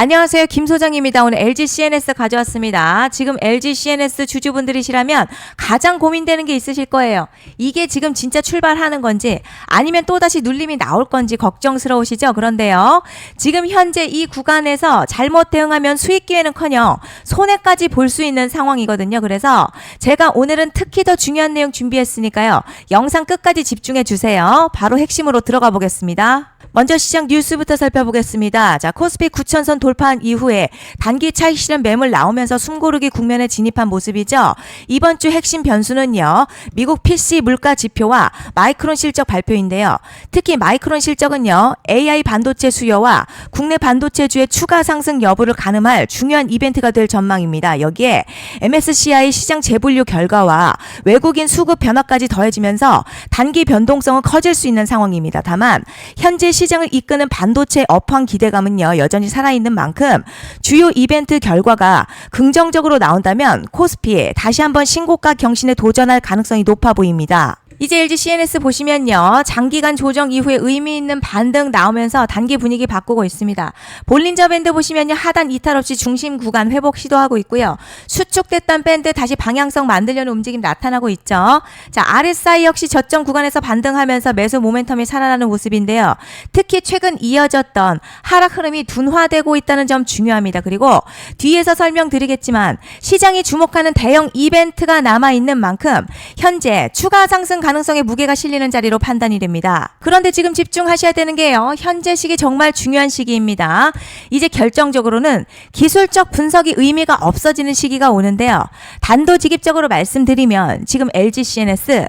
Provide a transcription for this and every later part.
안녕하세요. 김 소장입니다. 오늘 LG CNS 가져왔습니다. 지금 LG CNS 주주분들이시라면 가장 고민되는 게 있으실 거예요. 이게 지금 진짜 출발하는 건지 아니면 또다시 눌림이 나올 건지 걱정스러우시죠? 그런데요. 지금 현재 이 구간에서 잘못 대응하면 수익 기회는커녕 손해까지 볼 수 있는 상황이거든요. 그래서 제가 오늘은 특히 더 중요한 내용 준비했으니까요. 영상 끝까지 집중해 주세요. 바로 핵심으로 들어가 보겠습니다. 먼저 시장 뉴스부터 살펴보겠습니다. 자, 코스피 9,000선 돌파한 이후에 단기 차익 실현 매물 나오면서 숨고르기 국면에 진입한 모습이죠. 이번 주 핵심 변수는요. 미국 PC 물가 지표와 마이크론 실적 발표인데요. 특히 마이크론 실적은요. AI 반도체 수요와 국내 반도체주의 추가 상승 여부를 가늠할 중요한 이벤트가 될 전망입니다. 여기에 MSCI 시장 재분류 결과와 외국인 수급 변화까지 더해지면서 단기 변동성은 커질 수 있는 상황입니다. 다만 현재 시장을 이끄는 반도체 업황 기대감은요, 여전히 살아있는 만큼 주요 이벤트 결과가 긍정적으로 나온다면 코스피에 다시 한번 신고가 경신에 도전할 가능성이 높아 보입니다. 이제 LG CNS 보시면요. 장기간 조정 이후에 의미 있는 반등 나오면서 단기 분위기 바꾸고 있습니다. 볼린저 밴드 보시면요. 하단 이탈 없이 중심 구간 회복 시도하고 있고요. 수축됐던 밴드 다시 방향성 만들려는 움직임 나타나고 있죠. 자, RSI 역시 저점 구간에서 반등하면서 매수 모멘텀이 살아나는 모습인데요. 특히 최근 이어졌던 하락 흐름이 둔화되고 있다는 점 중요합니다. 그리고 뒤에서 설명드리겠지만 시장이 주목하는 대형 이벤트가 남아있는 만큼 현재 추가 상승 가능성에 무게가 실리는 자리로 판단이 됩니다. 그런데 지금 집중하셔야 되는 게요. 현재 시기 정말 중요한 시기입니다. 이제 결정적으로는 기술적 분석이 의미가 없어지는 시기가 오는데요. 단도직입적으로 말씀드리면 지금 LG CNS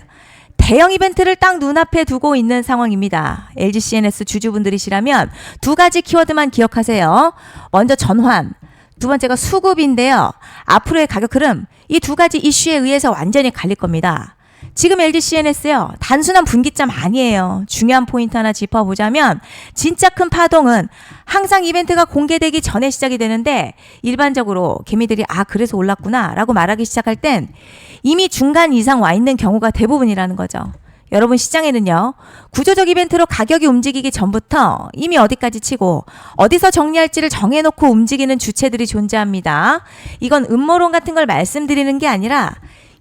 대형 이벤트를 딱 눈앞에 두고 있는 상황입니다. LG CNS 주주분들이시라면 두 가지 키워드만 기억하세요. 먼저 전환, 두 번째가 수급인데요. 앞으로의 가격 흐름, 이 두 가지 이슈에 의해서 완전히 갈릴 겁니다. 지금 LG CNS요. 단순한 분기점 아니에요. 중요한 포인트 하나 짚어보자면 진짜 큰 파동은 항상 이벤트가 공개되기 전에 시작이 되는데 일반적으로 개미들이 그래서 올랐구나 라고 말하기 시작할 땐 이미 중간 이상 와 있는 경우가 대부분이라는 거죠. 여러분 시장에는요. 구조적 이벤트로 가격이 움직이기 전부터 이미 어디까지 치고 어디서 정리할지를 정해놓고 움직이는 주체들이 존재합니다. 이건 음모론 같은 걸 말씀드리는 게 아니라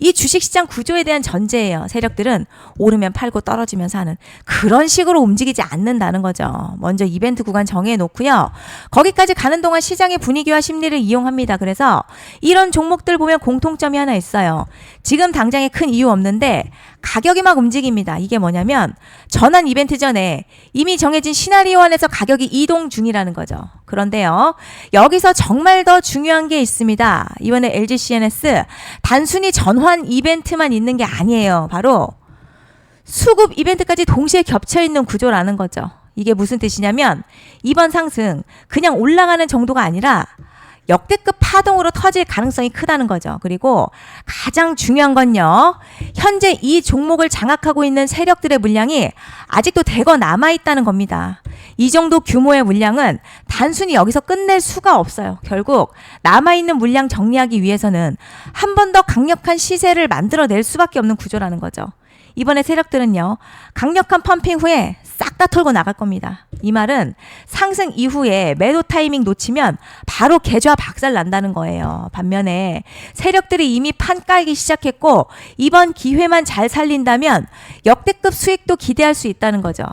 이 주식시장 구조에 대한 전제예요. 세력들은 오르면 팔고 떨어지면 사는 그런 식으로 움직이지 않는다는 거죠. 먼저 이벤트 구간 정해놓고요. 거기까지 가는 동안 시장의 분위기와 심리를 이용합니다. 그래서 이런 종목들 보면 공통점이 하나 있어요. 지금 당장에 큰 이유 없는데 가격이 막 움직입니다. 이게 뭐냐면 전환 이벤트 전에 이미 정해진 시나리오 안에서 가격이 이동 중이라는 거죠. 그런데요. 여기서 정말 더 중요한 게 있습니다. 이번에 LG CNS 단순히 전환 이벤트만 있는 게 아니에요. 바로 수급 이벤트까지 동시에 겹쳐있는 구조라는 거죠. 이게 무슨 뜻이냐면 이번 상승 그냥 올라가는 정도가 아니라 역대급 파동으로 터질 가능성이 크다는 거죠. 그리고 가장 중요한 건요. 현재 이 종목을 장악하고 있는 세력들의 물량이 아직도 대거 남아있다는 겁니다. 이 정도 규모의 물량은 단순히 여기서 끝낼 수가 없어요. 결국 남아있는 물량 정리하기 위해서는 한 번 더 강력한 시세를 만들어낼 수밖에 없는 구조라는 거죠. 이번에 세력들은요. 강력한 펌핑 후에 싹 다 털고 나갈 겁니다. 이 말은 상승 이후에 매도 타이밍 놓치면 바로 계좌 박살 난다는 거예요. 반면에 세력들이 이미 판 깔기 시작했고 이번 기회만 잘 살린다면 역대급 수익도 기대할 수 있다는 거죠.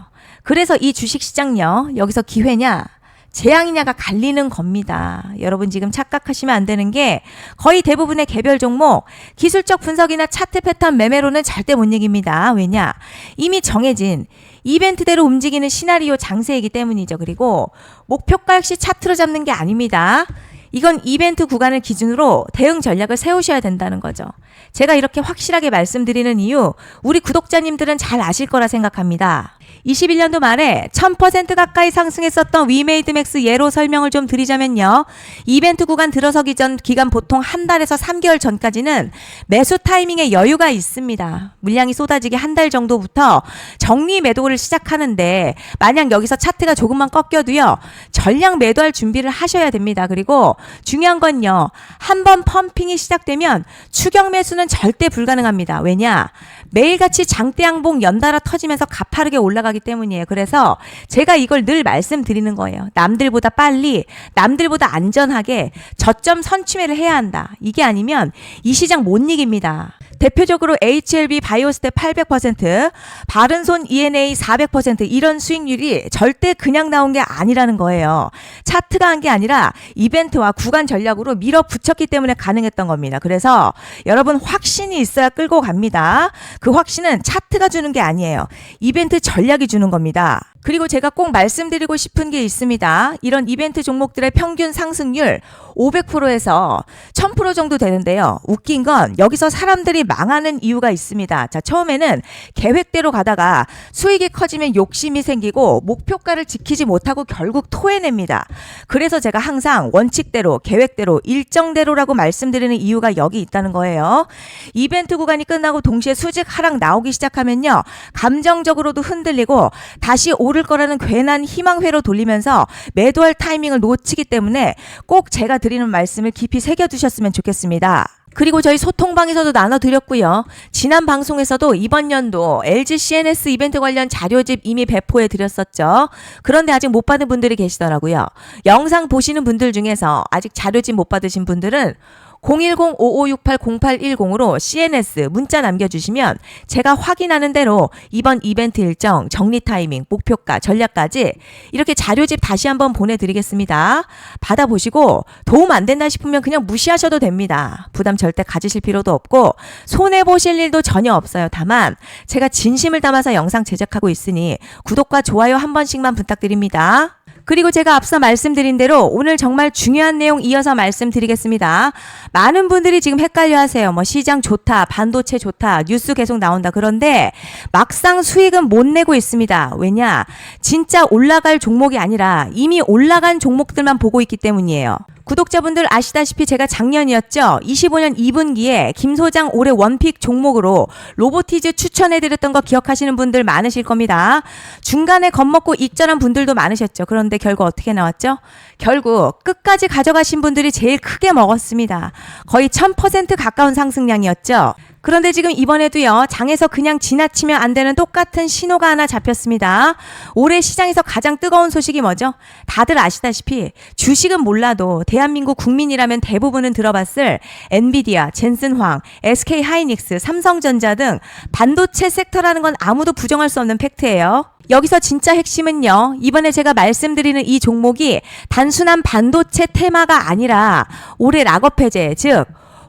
그래서 이 주식시장요. 여기서 기회냐 재앙이냐가 갈리는 겁니다. 여러분 지금 착각하시면 안 되는 게 거의 대부분의 개별 종목 기술적 분석이나 차트 패턴 매매로는 절대 못 이깁니다. 왜냐? 이미 정해진 이벤트대로 움직이는 시나리오 장세이기 때문이죠. 그리고 목표가 역시 차트로 잡는 게 아닙니다. 이건 이벤트 구간을 기준으로 대응 전략을 세우셔야 된다는 거죠. 제가 이렇게 확실하게 말씀드리는 이유 우리 구독자님들은 잘 아실 거라 생각합니다. 21년도 말에 1000% 가까이 상승했었던 위메이드맥스 예로 설명을 좀 드리자면요. 이벤트 구간 들어서기 전 기간 보통 한 달에서 3개월 전까지는 매수 타이밍에 여유가 있습니다. 물량이 쏟아지기 한 달 정도부터 정리 매도를 시작하는데 만약 여기서 차트가 조금만 꺾여도요. 전량 매도할 준비를 하셔야 됩니다. 그리고 중요한 건요. 한번 펌핑이 시작되면 추격 매수는 절대 불가능합니다. 왜냐? 매일같이 장대 양봉 연달아 터지면서 가파르게 올라 올라가기 때문이에요. 그래서 제가 이걸 늘 말씀드리는 거예요. 남들보다 빨리, 남들보다 안전하게 저점 선취매를 해야 한다. 이게 아니면 이 시장 못 이깁니다. 대표적으로 HLB 바이오스텝 800%, 바른손 ENA 400% 이런 수익률이 절대 그냥 나온 게 아니라는 거예요. 차트가 한 게 아니라 이벤트와 구간 전략으로 밀어붙였기 때문에 가능했던 겁니다. 그래서 여러분 확신이 있어야 끌고 갑니다. 그 확신은 차트가 주는 게 아니에요. 이벤트 전략이 주는 겁니다. 그리고 제가 꼭 말씀드리고 싶은 게 있습니다. 이런 이벤트 종목들의 평균 상승률 500%에서 1000% 정도 되는데요. 웃긴 건 여기서 사람들이 망하는 이유가 있습니다. 자, 처음에는 계획대로 가다가 수익이 커지면 욕심이 생기고 목표가를 지키지 못하고 결국 토해냅니다. 그래서 제가 항상 원칙대로, 계획대로, 일정대로라고 말씀드리는 이유가 여기 있다는 거예요. 이벤트 구간이 끝나고 동시에 수직 하락 나오기 시작하면요. 감정적으로도 흔들리고 다시 오를 거라는 괜한 희망회로 돌리면서 매도할 타이밍을 놓치기 때문에 꼭 제가 드리는 말씀을 깊이 새겨두셨으면 좋겠습니다. 그리고 저희 소통방에서도 나눠드렸고요. 지난 방송에서도 이번 연도 LG CNS 이벤트 관련 자료집 이미 배포해 드렸었죠. 그런데 아직 못 받은 분들이 계시더라고요. 영상 보시는 분들 중에서 아직 자료집 못 받으신 분들은 010-5568-0810으로 CNS 문자 남겨주시면 제가 확인하는 대로 이번 이벤트 일정, 정리 타이밍, 목표가, 전략까지 이렇게 자료집 다시 한번 보내드리겠습니다. 받아보시고 도움 안 된다 싶으면 그냥 무시하셔도 됩니다. 부담 절대 가지실 필요도 없고 손해보실 일도 전혀 없어요. 다만 제가 진심을 담아서 영상 제작하고 있으니 구독과 좋아요 한 번씩만 부탁드립니다. 그리고 제가 앞서 말씀드린 대로 오늘 정말 중요한 내용 이어서 말씀드리겠습니다. 많은 분들이 지금 헷갈려 하세요. 시장 좋다, 반도체 좋다, 뉴스 계속 나온다. 그런데 막상 수익은 못 내고 있습니다. 왜냐? 진짜 올라갈 종목이 아니라 이미 올라간 종목들만 보고 있기 때문이에요. 구독자분들 아시다시피 제가 작년이었죠. 25년 2분기에 김 소장 올해 원픽 종목으로 로보티즈 추천해드렸던 거 기억하시는 분들 많으실 겁니다. 중간에 겁먹고 익절한 분들도 많으셨죠. 그런데 결국 어떻게 나왔죠? 결국 끝까지 가져가신 분들이 제일 크게 먹었습니다. 거의 1000% 가까운 상승량이었죠. 그런데 지금 이번에도요. 장에서 그냥 지나치면 안 되는 똑같은 신호가 하나 잡혔습니다. 올해 시장에서 가장 뜨거운 소식이 뭐죠? 다들 아시다시피 주식은 몰라도 대한민국 국민이라면 대부분은 들어봤을 엔비디아, 젠슨황, SK하이닉스, 삼성전자 등 반도체 섹터라는 건 아무도 부정할 수 없는 팩트예요. 여기서 진짜 핵심은요. 이번에 제가 말씀드리는 이 종목이 단순한 반도체 테마가 아니라 올해 락업 해제, 즉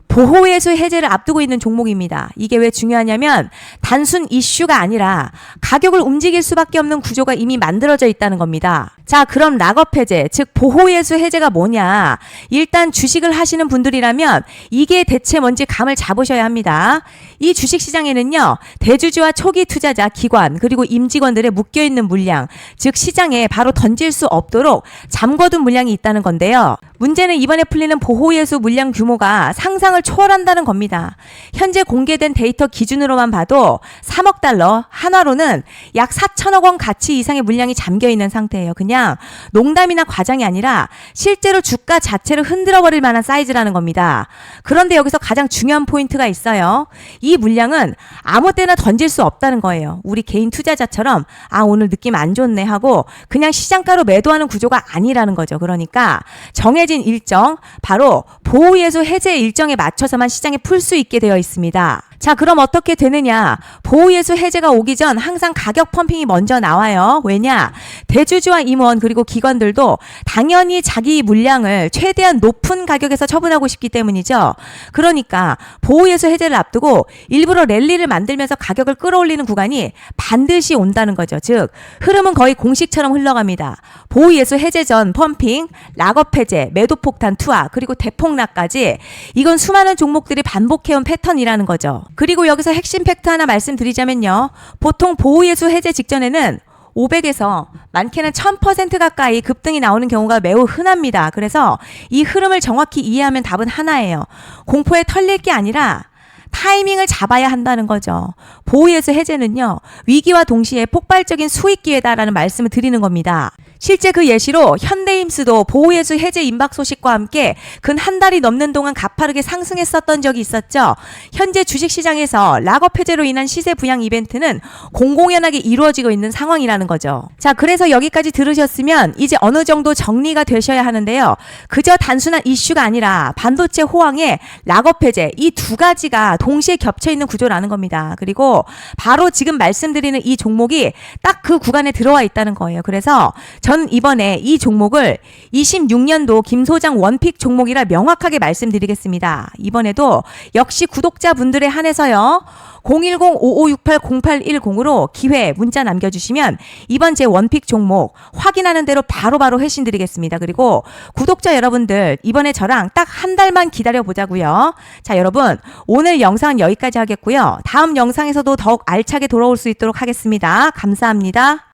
보호예수 해제를 앞두고 있는 종목입니다. 이게 왜 중요하냐면 단순 이슈가 아니라 가격을 움직일 수밖에 없는 구조가 이미 만들어져 있다는 겁니다. 자, 그럼 락업 해제, 즉 보호예수 해제가 뭐냐? 일단 주식을 하시는 분들이라면 이게 대체 뭔지 감을 잡으셔야 합니다. 이 주식시장에는요. 대주주와 초기 투자자, 기관, 그리고 임직원들의 묶여있는 물량, 즉 시장에 바로 던질 수 없도록 잠궈둔 물량이 있다는 건데요. 문제는 이번에 풀리는 보호예수 물량 규모가 상상을 초월한다는 겁니다. 현재 공개된 데이터 기준으로만 봐도 3억 달러, 한화로는 약 4천억 원 가치 이상의 물량이 잠겨있는 상태예요. 그냥 농담이나 과장이 아니라 실제로 주가 자체를 흔들어버릴 만한 사이즈라는 겁니다. 그런데 여기서 가장 중요한 포인트가 있어요. 이 물량은 아무 때나 던질 수 없다는 거예요. 우리 개인 투자자처럼 오늘 느낌 안 좋네 하고 그냥 시장가로 매도하는 구조가 아니라는 거죠. 그러니까 정해진 일정, 바로 보호예수 해제 일정에 맞춰서만 시장에 풀 수 있게 되어 있습니다. 자, 그럼 어떻게 되느냐? 보호예수 해제가 오기 전 항상 가격 펌핑이 먼저 나와요. 왜냐? 대주주와 임원 그리고 기관들도 당연히 자기 물량을 최대한 높은 가격에서 처분하고 싶기 때문이죠. 그러니까 보호예수 해제를 앞두고 일부러 랠리를 만들면서 가격을 끌어올리는 구간이 반드시 온다는 거죠. 즉 흐름은 거의 공식처럼 흘러갑니다. 보호예수 해제 전 펌핑, 락업 해제, 매도 폭탄 투하, 그리고 대폭락까지 이건 수많은 종목들이 반복해온 패턴이라는 거죠. 그리고 여기서 핵심 팩트 하나 말씀드리자면요. 보통 보호예수 해제 직전에는 500에서 많게는 1000% 가까이 급등이 나오는 경우가 매우 흔합니다. 그래서 이 흐름을 정확히 이해하면 답은 하나예요. 공포에 털릴 게 아니라 타이밍을 잡아야 한다는 거죠. 보호예수 해제는요. 위기와 동시에 폭발적인 수익 기회다라는 말씀을 드리는 겁니다. 실제 그 예시로 현대임스도 보호예수 해제 임박 소식과 함께 근 한 달이 넘는 동안 가파르게 상승했었던 적이 있었죠. 현재 주식시장에서 락업 해제로 인한 시세 부양 이벤트는 공공연하게 이루어지고 있는 상황이라는 거죠. 자, 그래서 여기까지 들으셨으면 이제 어느 정도 정리가 되셔야 하는데요. 그저 단순한 이슈가 아니라 반도체 호황에 락업 해제 이 두 가지가 동시에 겹쳐 있는 구조라는 겁니다. 그리고 바로 지금 말씀드리는 이 종목이 딱 그 구간에 들어와 있다는 거예요. 그래서 전 이번에 이 종목을 26년도 김 소장 원픽 종목이라 명확하게 말씀드리겠습니다. 이번에도 역시 구독자분들에 한해서요. 010-5568-0810으로 기회 문자 남겨주시면 이번 제 원픽 종목 확인하는 대로 바로바로 회신 드리겠습니다. 그리고 구독자 여러분들 이번에 저랑 딱 한 달만 기다려 보자고요. 자, 여러분 오늘 영상은 여기까지 하겠고요. 다음 영상에서도 더욱 알차게 돌아올 수 있도록 하겠습니다. 감사합니다.